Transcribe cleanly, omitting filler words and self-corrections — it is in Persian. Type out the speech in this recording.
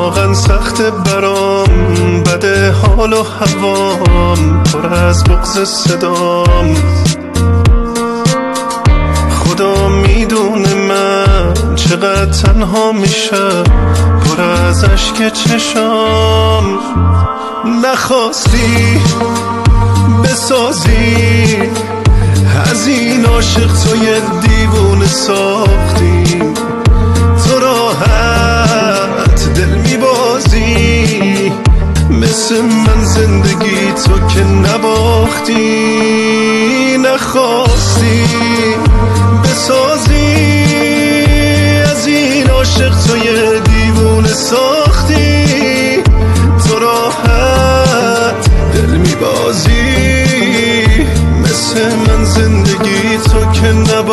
واقعا سخت برام، بده حال و هوام، پر از بغض صدام. خدا میدونه من چقدر تنها میشم، پر از اشک چشام. نخواستی بسازی از این عاشق تو یه دیوونه ساختی، تو راحت دل میبازی، مثل من زندگی تو که نباختی. نخواستی بسازی از این عاشق تو یه دیوونه ساختی، تو راحت دل میبازی، مثل من زندگی تو که نباختی.